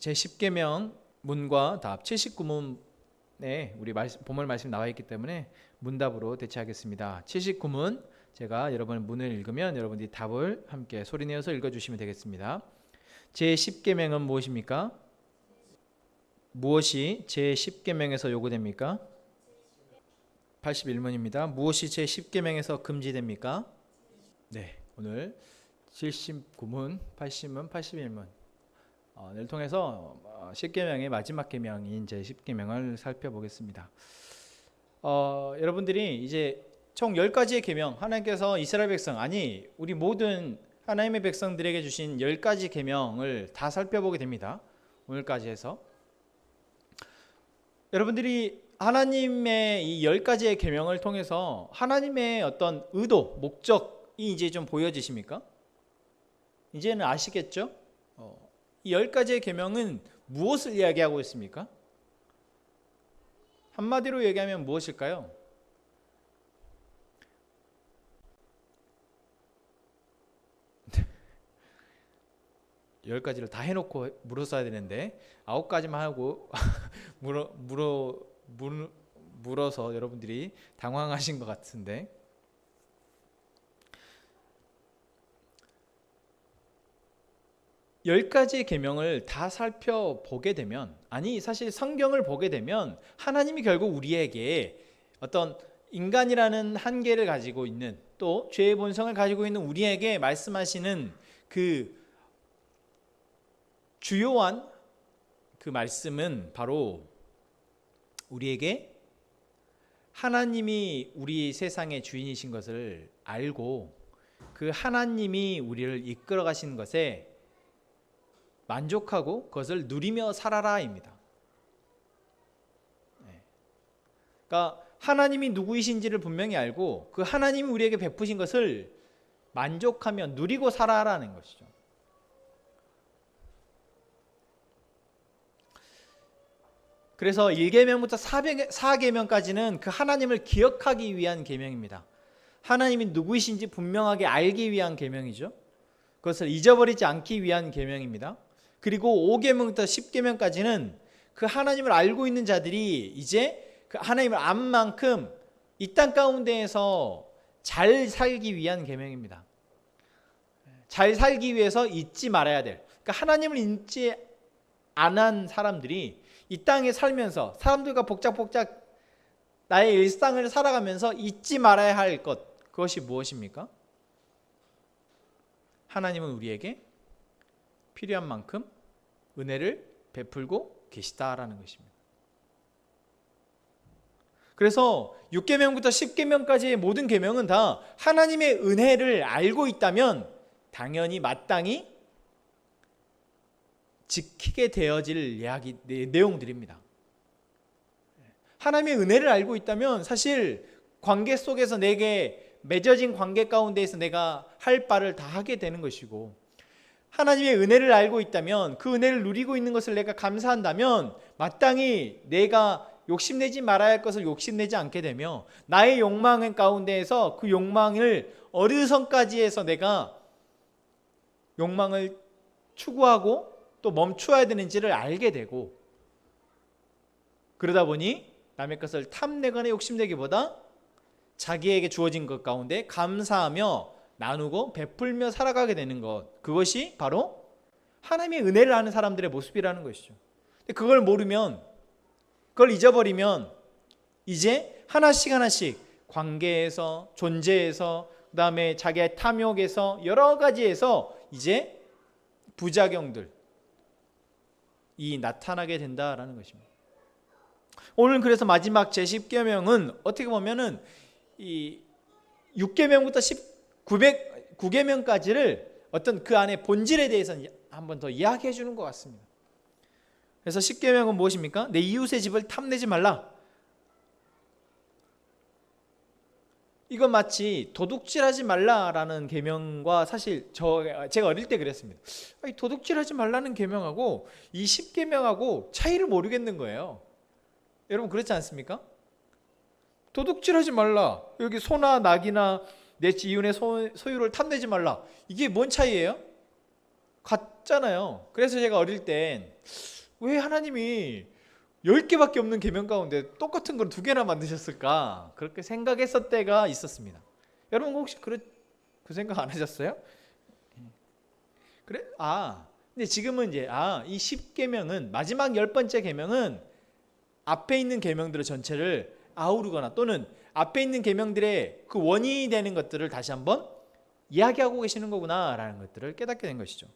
제10계명 문과 답 79문에 우리 본문 말씀 나와 있기 때문에 문답으로 대체하겠습니다. 79문 제가 여러분 문을 읽으면 여러분들이 답을 함께 소리내어서 읽어주시면 되겠습니다. 제10계명은 무엇입니까? 무엇이 제10계명에서 요구됩니까? 81문입니다. 무엇이 제10계명에서 금지됩니까? 네, 오늘 79문, 80문, 81문 를 통해서 10계명의 마지막 계명인 제10계명을 살펴보겠습니다. 여러분들이 이제 총 10가지의 계명, 하나님께서 이스라엘 백성, 아니 우리 모든 하나님의 백성들에게 주신 10가지 계명을 다 살펴보게 됩니다. 오늘까지 해서 여러분들이 하나님의 이 10가지의 계명을 통해서 하나님의 어떤 의도, 목적이 이제 좀 보여지십니까? 이제는 아시겠죠? 이 10가지의 계명은 무엇을 이야기하고 있습니까? 한마디로 얘기하면 무엇일까요? 열 가지를 다 해놓고 물었어야 되는데 9가지만 하고 물어서 여러분들이 당황하신 것 같은데, 열 가지의 계명을 다 살펴보게 되면, 아니 사실 성경을 보게 되면 하나님이 결국 우리에게 어떤 인간이라는 한계를 가지고 있는, 또 죄의 본성을 가지고 있는 우리에게 말씀하시는 그 주요한 그 말씀은 바로 우리에게 하나님이 우리 세상의 주인이신 것을 알고 그 하나님이 우리를 이끌어 가시는 것에 만족하고 그것을 누리며 살아라입니다. 그러니까 하나님이 누구이신지를 분명히 알고 그 하나님이 우리에게 베푸신 것을 만족하며 누리고 살아라는 것이죠. 그래서 1계명부터 4계명까지는 그 하나님을 기억하기 위한 계명입니다. 하나님이 누구이신지 분명하게 알기 위한 계명이죠. 그것을 잊어버리지 않기 위한 계명입니다. 그리고 5계명부터 10계명까지는 그 하나님을 알고 있는 자들이 이제 그 하나님을 안 만큼 이 땅 가운데에서 잘 살기 위한 계명입니다. 잘 살기 위해서 잊지 말아야 될, 그러니까 하나님을 잊지 않은 사람들이 이 땅에 살면서 사람들과 복작복작 나의 일상을 살아가면서 잊지 말아야 할 것, 그것이 무엇입니까? 하나님은 우리에게 필요한 만큼 은혜를 베풀고 계시다라는 것입니다. 그래서 6계명부터 10계명까지의 모든 계명은 다 하나님의 은혜를 알고 있다면 당연히 마땅히 지키게 되어질 내용들입니다. 하나님의 은혜를 알고 있다면 사실 관계 속에서 내게 맺어진 관계 가운데에서 내가 할 바를 다 하게 되는 것이고, 하나님의 은혜를 알고 있다면 그 은혜를 누리고 있는 것을 내가 감사한다면 마땅히 내가 욕심내지 말아야 할 것을 욕심내지 않게 되며, 나의 욕망 가운데에서 그 욕망을 어디선까지 해서 내가 욕망을 추구하고 또 멈추어야 되는지를 알게 되고, 그러다 보니 남의 것을 탐내거나 욕심내기보다 자기에게 주어진 것 가운데 감사하며 나누고 베풀며 살아가게 되는 것, 그것이 바로 하나님의 은혜를 아는 사람들의 모습이라는 것이죠. 그걸 모르면, 그걸 잊어버리면 이제 하나씩 하나씩 관계에서, 존재에서, 그 다음에 자기의 탐욕에서, 여러 가지에서 이제 부작용들 이 나타나게 된다라는 것입니다. 오늘 그래서 마지막 제10계명은 어떻게 보면은 이 6계명부터 9계명까지를 어떤 그 안에 본질에 대해서 한 번 더 이야기해 주는 것 같습니다. 그래서 10계명은 무엇입니까? 내 이웃의 집을 탐내지 말라. 이건 마치 도둑질하지 말라라는 계명과, 사실 제가 어릴 때 그랬습니다. 도둑질하지 말라는 계명하고 이 10계명하고 차이를 모르겠는 거예요. 여러분 그렇지 않습니까? 도둑질하지 말라, 여기 소나 낙이나 내 이웃의 소유를 탐내지 말라, 이게 뭔 차이예요? 맞잖아요. 그래서 제가 어릴 땐 왜 하나님이 10개밖에 없는 계명 가운데 똑같은 걸 2개나 만드셨을까? 그렇게 생각했을 때가 있었습니다. 여러분 혹시 그 생각 안 하셨어요? 그래? 근데 지금은 이제 이 10계명은 마지막 10번째 계명은 앞에 있는 계명들의 전체를 아우르거나 또는 앞에 있는 계명들의 그 원인이 되는 것들을 다시 한번 이야기하고 계시는 거구나라는 것들을 깨닫게 된 것이죠.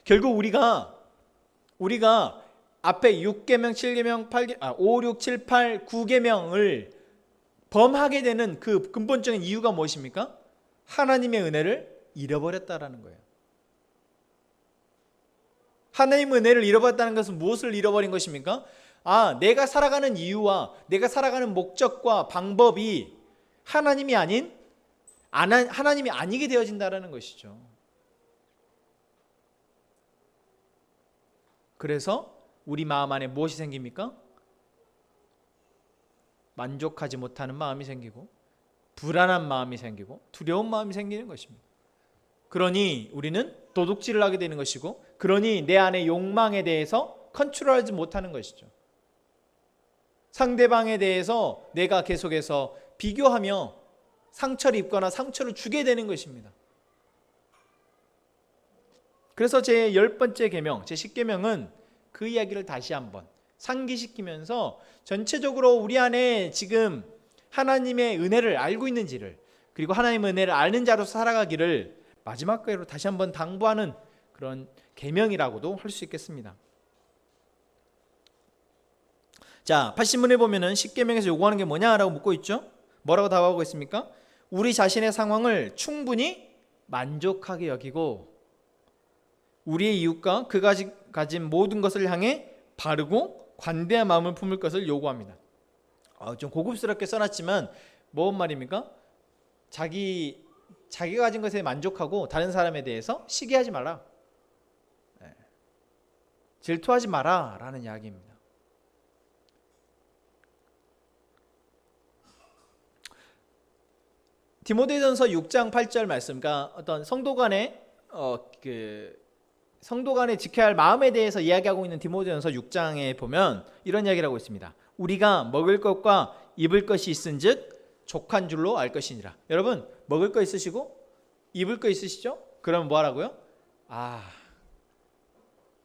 결국 우리가 앞에 6계명, 7계명, 5, 6, 7, 8, 9계명을 범하게 되는 그 근본적인 이유가 무엇입니까? 하나님의 은혜를 잃어버렸다라는 거예요. 하나님의 은혜를 잃어버렸다는 것은 무엇을 잃어버린 것입니까? 내가 살아가는 이유와 내가 살아가는 목적과 방법이 하나님이 아니게 되어진다라는 것이죠. 그래서 우리 마음 안에 무엇이 생깁니까? 만족하지 못하는 마음이 생기고 불안한 마음이 생기고 두려운 마음이 생기는 것입니다. 그러니 우리는 도둑질을 하게 되는 것이고, 그러니 내 안의 욕망에 대해서 컨트롤하지 못하는 것이죠. 상대방에 대해서 내가 계속해서 비교하며 상처를 입거나 상처를 주게 되는 것입니다. 그래서 제 10번째 계명, 제 10계명은 그 이야기를 다시 한번 상기시키면서 전체적으로 우리 안에 지금 하나님의 은혜를 알고 있는지를, 그리고 하나님의 은혜를 아는 자로 살아가기를 마지막 기회로 다시 한번 당부하는 그런 계명이라고도 할 수 있겠습니다. 자, 80문에 보면은 10계명에서 요구하는 게 뭐냐라고 묻고 있죠. 뭐라고 답하고 있습니까? 우리 자신의 상황을 충분히 만족하게 여기고 우리의 이웃과 그가 가진 모든 것을 향해 바르고 관대한 마음을 품을 것을 요구합니다. 좀 고급스럽게 써놨지만 뭔 말입니까? 자기가 가진 것에 만족하고 다른 사람에 대해서 시기하지 말라, 질투하지 마라 라는 이야기입니다. 디모데전서 6장 8절 말씀, 그러니까 어떤 성도 간의 지켜야 할 마음에 대해서 이야기하고 있는 디모데전서 6장에 보면 이런 이야기를 하고 있습니다. 우리가 먹을 것과 입을 것이 있은즉 족한 줄로 알 것이니라. 여러분, 먹을 거 있으시고 입을 거 있으시죠? 그러면 뭐 하라고요?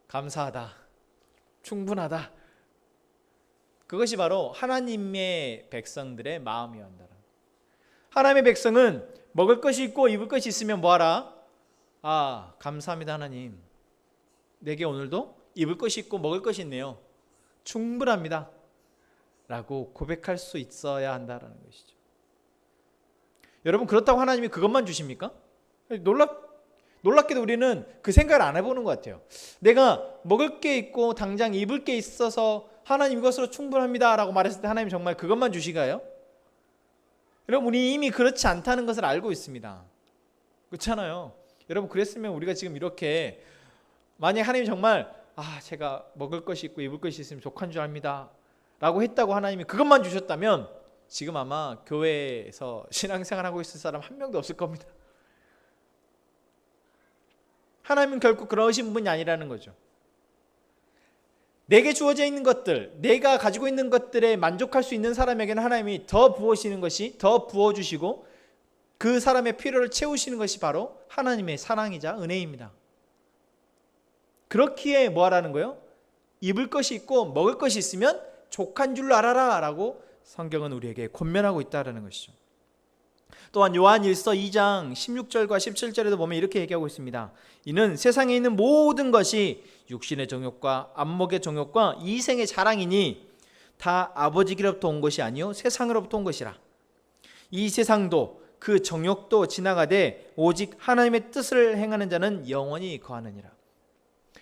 감사하다, 충분하다. 그것이 바로 하나님의 백성들의 마음이었다. 하나님의 백성은 먹을 것이 있고 입을 것이 있으면 뭐하라? 감사합니다 하나님, 내게 오늘도 입을 것이 있고 먹을 것이 있네요, 충분합니다 라고 고백할 수 있어야 한다는 것이죠. 여러분, 그렇다고 하나님이 그것만 주십니까? 놀랍게도 우리는 그 생각을 안 해보는 것 같아요. 내가 먹을 게 있고 당장 입을 게 있어서 하나님 이것으로 충분합니다 라고 말했을 때 하나님 정말 그것만 주시가요? 여러분, 우리 이미 그렇지 않다는 것을 알고 있습니다. 그렇잖아요. 여러분, 그랬으면 우리가 지금 이렇게, 만약 하나님이 정말 제가 먹을 것이 있고 입을 것이 있으면 족한 줄 압니다 라고 했다고 하나님이 그것만 주셨다면 지금 아마 교회에서 신앙생활하고 있을 사람 한 명도 없을 겁니다. 하나님은 결국 그러신 분이 아니라는 거죠. 내게 주어져 있는 것들, 내가 가지고 있는 것들에 만족할 수 있는 사람에게는 하나님이 더 부어주시는 것이, 더 부어주시고 그 사람의 필요를 채우시는 것이 바로 하나님의 사랑이자 은혜입니다. 그렇기에 뭐 하라는 거예요? 입을 것이 있고 먹을 것이 있으면 족한 줄로 알아라 라고 성경은 우리에게 권면하고 있다는 것이죠. 또한 요한일서 2장 16절과 17절에도 보면 이렇게 얘기하고 있습니다. 이는 세상에 있는 모든 것이 육신의 정욕과 안목의 정욕과 이생의 자랑이니 다 아버지께로부터 온 것이 아니요 세상으로부터 온 것이라. 이 세상도 그 정욕도 지나가되 오직 하나님의 뜻을 행하는 자는 영원히 거하느니라.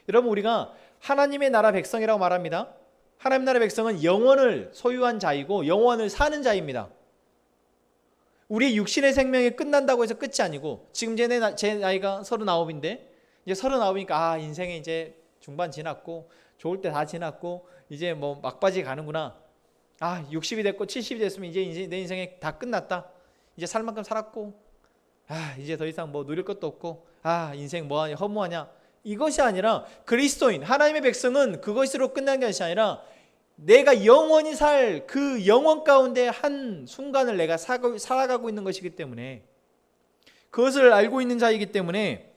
여러분, 우리가 하나님의 나라 백성이라고 말합니다. 하나님 나라 백성은 영원을 소유한 자이고 영원을 사는 자입니다. 우리 육신의 생명이 끝난다고 해서 끝이 아니고, 지금 제 나이가 39인데 이제 39이니까 인생이 이제 중반 지났고 좋을 때 다 지났고 이제 뭐 막바지 가는구나. 60이 됐고 70이 됐으면 이제 내 인생이 다 끝났다. 이제 살 만큼 살았고 이제 더 이상 뭐 누릴 것도 없고 인생 뭐하냐, 허무하냐, 이것이 아니라 그리스도인 하나님의 백성은 그것으로 끝난 것이 아니라 내가 영원히 살 그 영원 가운데 한 순간을 내가 살아가고 있는 것이기 때문에, 그것을 알고 있는 자이기 때문에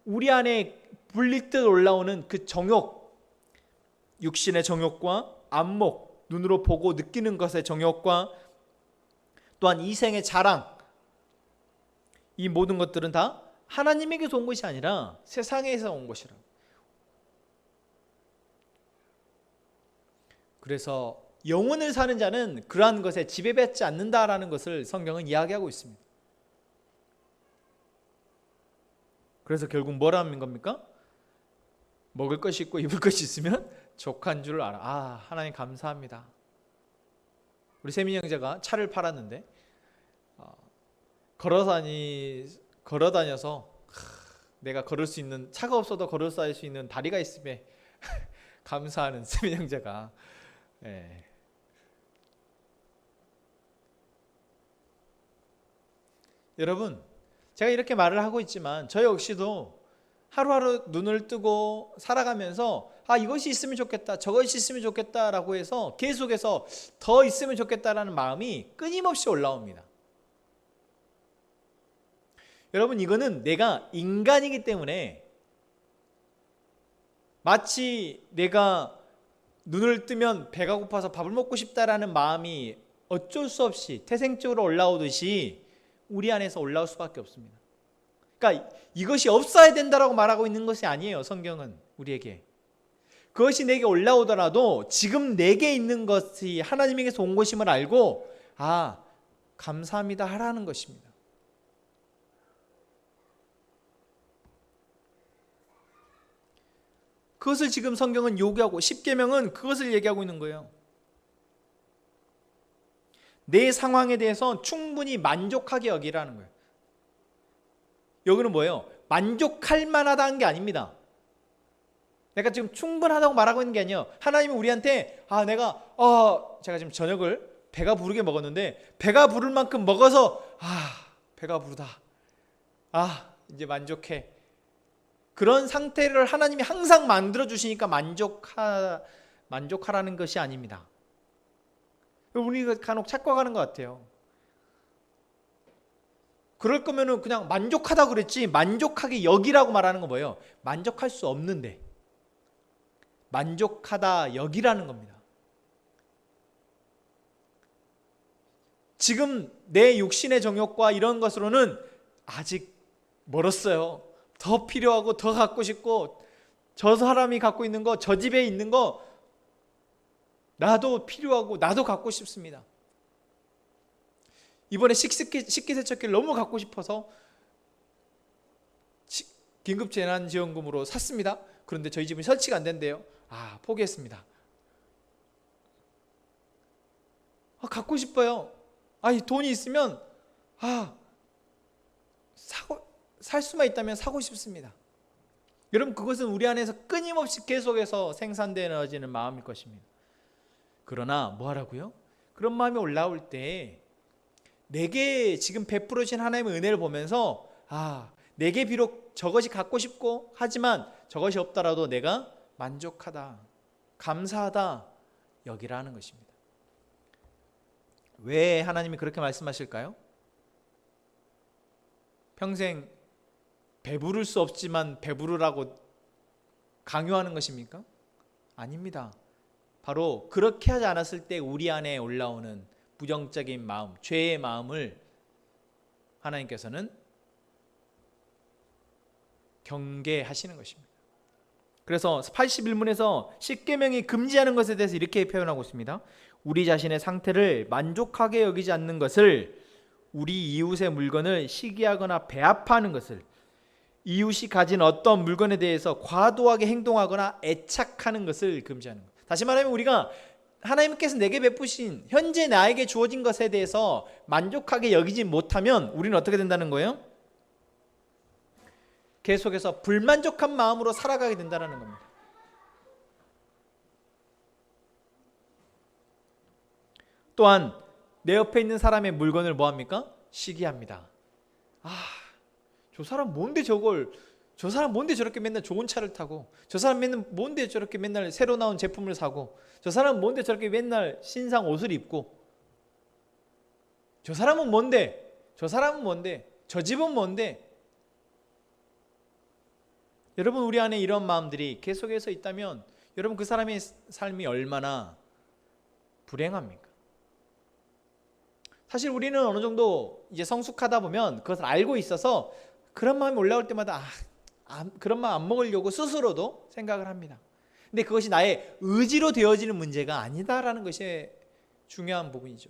우리 안에 불릴듯 올라오는 그 정욕, 육신의 정욕과 안목, 눈으로 보고 느끼는 것의 정욕과 또한 이생의 자랑, 이 모든 것들은 다 하나님에게서 온 것이 아니라 세상에서 온 것이라. 그래서 영혼을 사는 자는 그러한 것에 지배받지 않는다라는 것을 성경은 이야기하고 있습니다. 그래서 결국 뭐라는 겁니까? 먹을 것이 있고 입을 것이 있으면 족한 줄 알아. 아, 하나님 감사합니다. 우리 세민이 형제가 차를 팔았는데 걸어다녀서 내가 걸을 수 있는, 차가 없어도 걸을 수 있는 다리가 있음에 감사하는 세민이 형제가, 예. 여러분, 제가 이렇게 말을 하고 있지만 저 역시도 하루하루 눈을 뜨고 살아가면서 이것이 있으면 좋겠다, 저것이 있으면 좋겠다라고 해서 계속해서 더 있으면 좋겠다라는 마음이 끊임없이 올라옵니다. 여러분, 이거는 내가 인간이기 때문에, 마치 내가 눈을 뜨면 배가 고파서 밥을 먹고 싶다라는 마음이 어쩔 수 없이 태생적으로 올라오듯이 우리 안에서 올라올 수밖에 없습니다. 그러니까 이것이 없어야 된다라고 말하고 있는 것이 아니에요. 성경은 우리에게 그것이 내게 올라오더라도 지금 내게 있는 것이 하나님에게서 온 것임을 알고 감사합니다 하라는 것입니다. 그것을 지금 성경은 요구하고, 십계명은 그것을 얘기하고 있는 거예요. 내 상황에 대해서 충분히 만족하게 여기라는 거예요. 여기는 뭐예요? 만족할 만하다는 게 아닙니다. 내가 지금 충분하다고 말하고 있는 게 아니에요. 하나님은 우리한테 제가 지금 저녁을 배가 부르게 먹었는데 배가 부를 만큼 먹어서 배가 부르다, 이제 만족해, 그런 상태를 하나님이 항상 만들어 주시니까 만족하라는 것이 아닙니다. 우리가 간혹 착각하는 것 같아요. 그럴 거면은 그냥 만족하다 그랬지, 만족하게 여기라고 말하는 건 뭐예요? 만족할 수 없는데 만족하다 여기라는 겁니다. 지금 내 육신의 정욕과 이런 것으로는 아직 멀었어요. 더 필요하고 더 갖고 싶고, 저 사람이 갖고 있는 거, 저 집에 있는 거 나도 필요하고 나도 갖고 싶습니다. 이번에 식기세척기를 너무 갖고 싶어서 긴급재난지원금으로 샀습니다. 그런데 저희 집은 설치가 안 된대요. 포기했습니다. 갖고 싶어요. 돈이 있으면 살 수만 있다면 사고 싶습니다. 여러분, 그것은 우리 안에서 끊임없이 계속해서 생산되어지는 마음일 것입니다. 그러나 뭐 하라고요? 그런 마음이 올라올 때 내게 지금 베풀어 주신 하나님의 은혜를 보면서 내게 비록 저것이 갖고 싶고 하지만 저것이 없더라도 내가 만족하다, 감사하다 여기라는 것입니다. 왜 하나님이 그렇게 말씀하실까요? 평생 배부를 수 없지만 배부르라고 강요하는 것입니까? 아닙니다. 바로 그렇게 하지 않았을 때 우리 안에 올라오는 부정적인 마음, 죄의 마음을 하나님께서는 경계하시는 것입니다. 그래서 81문에서 십계명이 금지하는 것에 대해서 이렇게 표현하고 있습니다. 우리 자신의 상태를 만족하게 여기지 않는 것을, 우리 이웃의 물건을 시기하거나 배합하는 것을, 이웃이 가진 어떤 물건에 대해서 과도하게 행동하거나 애착하는 것을 금지하는 것. 다시 말하면 우리가 하나님께서 내게 베푸신 현재 나에게 주어진 것에 대해서 만족하게 여기지 못하면 우리는 어떻게 된다는 거예요? 계속해서 불만족한 마음으로 살아가게 된다는 겁니다. 또한 내 옆에 있는 사람의 물건을 뭐합니까? 시기합니다. 저 사람 뭔데 저 사람 뭔데 저렇게 맨날 좋은 차를 타고, 저 사람 맨날 뭔데 저렇게 맨날 새로 나온 제품을 사고, 저 사람은 뭔데 저렇게 맨날 신상 옷을 입고, 저 사람은 뭔데, 저 사람은 뭔데, 저 집은 뭔데. 여러분, 우리 안에 이런 마음들이 계속해서 있다면 여러분, 그 사람의 삶이 얼마나 불행합니까? 사실 우리는 어느 정도 이제 성숙하다 보면 그것을 알고 있어서 그런 마음이 올라올 때마다 그런 마음 안 먹으려고 스스로도 생각을 합니다. 근데 그것이 나의 의지로 되어지는 문제가 아니다라는 것이 중요한 부분이죠.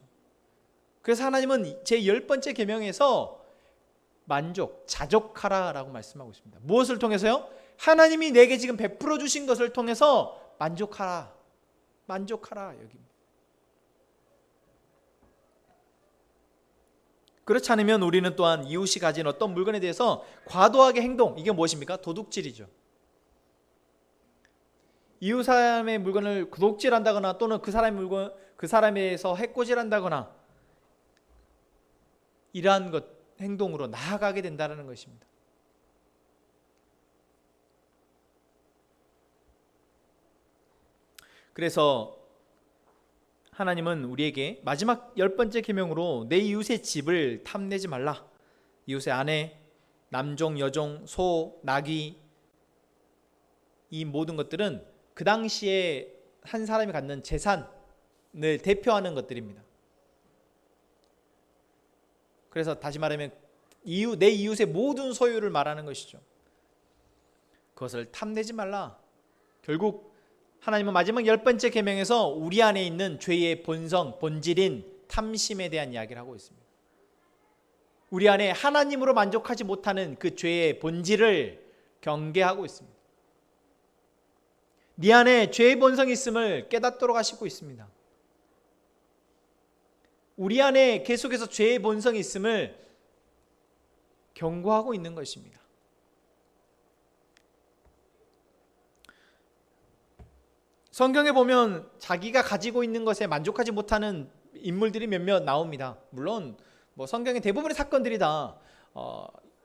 그래서 하나님은 제 10번째 계명에서 자족하라라고 말씀하고 있습니다. 무엇을 통해서요? 하나님이 내게 지금 베풀어 주신 것을 통해서 만족하라 여기. 그렇지 않으면 우리는 또한 이웃이 가진 어떤 물건에 대해서 과도하게 이게 무엇입니까? 도둑질이죠. 이웃 사람의 물건을 도둑질한다거나 또는 그 사람의 물건, 그 사람에서 해코지한다거나 이러한 행동으로 나아가게 된다는 것입니다. 그래서 하나님은 우리에게 마지막 10번째 계명으로 내 이웃의 집을 탐내지 말라. 이웃의 아내, 남종, 여종, 소, 나귀, 이 모든 것들은 그 당시에 한 사람이 갖는 재산을 대표하는 것들입니다. 그래서 다시 말하면 내 이웃의 모든 소유를 말하는 것이죠. 그것을 탐내지 말라. 결국 하나님은 마지막 10번째 계명에서 우리 안에 있는 죄의 본질인 탐심에 대한 이야기를 하고 있습니다. 우리 안에 하나님으로 만족하지 못하는 그 죄의 본질을 경계하고 있습니다. 네 안에 죄의 본성이 있음을 깨닫도록 하시고 있습니다. 우리 안에 계속해서 죄의 본성이 있음을 경고하고 있는 것입니다. 성경에 보면 자기가 가지고 있는 것에 만족하지 못하는 인물들이 몇몇 나옵니다. 물론 성경의 대부분의 사건들이 다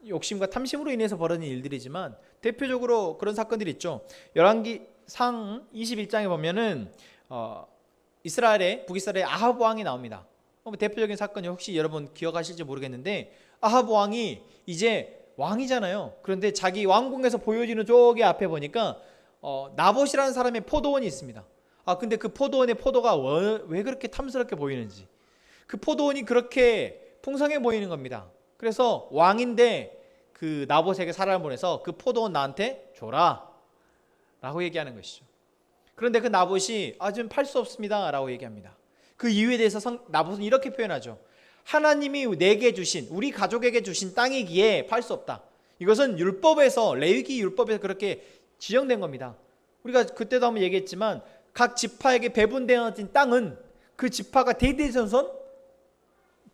욕심과 탐심으로 인해서 벌어진 일들이지만 대표적으로 그런 사건들이 있죠. 열왕기상 21장에 보면은 북이스라엘의 아합 왕이 나옵니다. 대표적인 사건이 혹시 여러분 기억하실지 모르겠는데, 아합 왕이 이제 왕이잖아요. 그런데 자기 왕궁에서 보여지는 저기 앞에 보니까 나봇이라는 사람의 포도원이 있습니다. 근데 그 포도원의 포도가 왜 그렇게 탐스럽게 보이는지, 그 포도원이 그렇게 풍성해 보이는 겁니다. 그래서 왕인데 그 나봇에게 사람을 보내서 그 포도원 나한테 줘라 라고 얘기하는 것이죠. 그런데 그 나봇이 좀 팔 수 없습니다 라고 얘기합니다. 그 이유에 대해서 나봇은 이렇게 표현하죠. 하나님이 내게 주신, 우리 가족에게 주신 땅이기에 팔 수 없다. 이것은 율법에서, 레위기 율법에서 그렇게 지정된 겁니다. 우리가 그때도 한번 얘기했지만 각 지파에게 배분되어진 땅은 그 지파가 대대손손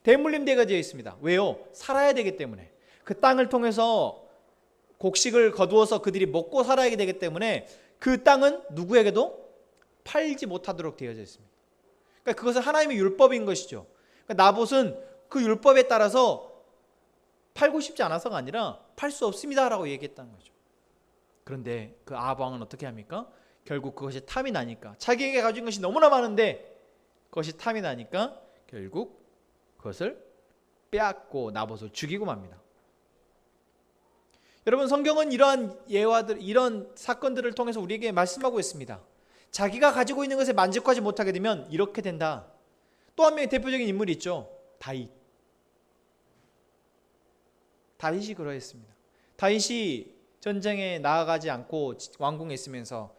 대물림되게 되어 있습니다. 왜요? 살아야 되기 때문에. 그 땅을 통해서 곡식을 거두어서 그들이 먹고 살아야 되기 때문에 그 땅은 누구에게도 팔지 못하도록 되어져 있습니다. 그러니까 그것은 하나님의 율법인 것이죠. 그러니까 나봇은 그 율법에 따라서 팔고 싶지 않아서가 아니라 팔 수 없습니다라고 얘기했다는 거죠. 그런데 그 아합 왕은 어떻게 합니까? 결국 그것이 탐이 나니까, 자기에게 가진 것이 너무나 많은데 그것이 탐이 나니까 결국 그것을 빼앗고 나봇을 죽이고 맙니다. 여러분, 성경은 이러한 예화들, 이런 사건들을 통해서 우리에게 말씀하고 있습니다. 자기가 가지고 있는 것에 만족하지 못하게 되면 이렇게 된다. 또 한 명의 대표적인 인물이 있죠. 다윗이 그러했습니다. 다윗이 전쟁에 나아가지 않고 왕궁에 있으면서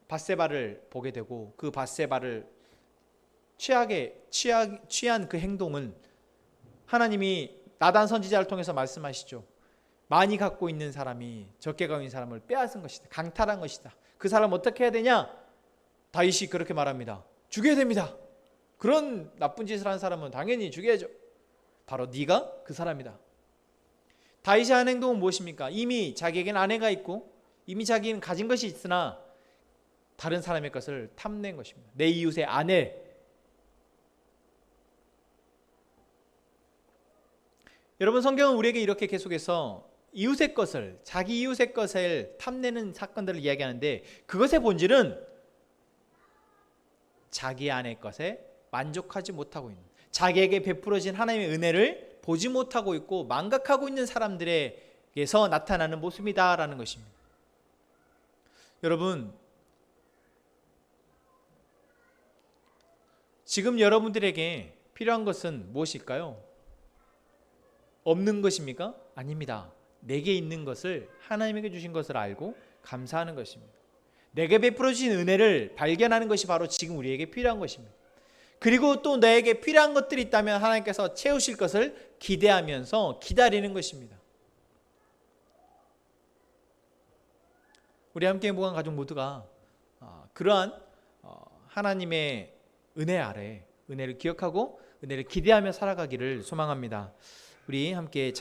밧세바를 보게 되고, 그 밧세바를 취한 그 행동은 하나님이 나단 선지자를 통해서 말씀하시죠. 많이 갖고 있는 사람이 적게 갖고 있는 사람을 빼앗은 것이다. 강탈한 것이다. 그 사람 어떻게 해야 되냐? 다윗이 그렇게 말합니다. 죽여야 됩니다. 그런 나쁜 짓을 한 사람은 당연히 죽여야죠. 바로 네가 그 사람이다. 다윗이 한 행동은 무엇입니까? 이미 자기에게는 아내가 있고 이미 자기는 가진 것이 있으나 다른 사람의 것을 탐낸 것입니다. 내 이웃의 아내. 여러분, 성경은 우리에게 이렇게 계속해서 이웃의 것을, 자기 이웃의 것을 탐내는 사건들을 이야기하는데, 그것의 본질은 자기 안의 것에 만족하지 못하고 있는, 자기에게 베풀어진 하나님의 은혜를 보지 못하고 있고 망각하고 있는 사람들에게서 나타나는 모습이다라는 것입니다. 여러분, 지금 여러분들에게 필요한 것은 무엇일까요? 없는 것입니까? 아닙니다. 내게 있는 것을, 하나님에게 주신 것을 알고 감사하는 것입니다. 내게 베풀어 주신 은혜를 발견하는 것이 바로 지금 우리에게 필요한 것입니다. 그리고 또 내게 필요한 것들이 있다면 하나님께서 채우실 것을 기대하면서 기다리는 것입니다. 우리 함께 행복한 가족 모두가 그러한 하나님의 은혜 아래 은혜를 기억하고 은혜를 기대하며 살아가기를 소망합니다. 우리 함께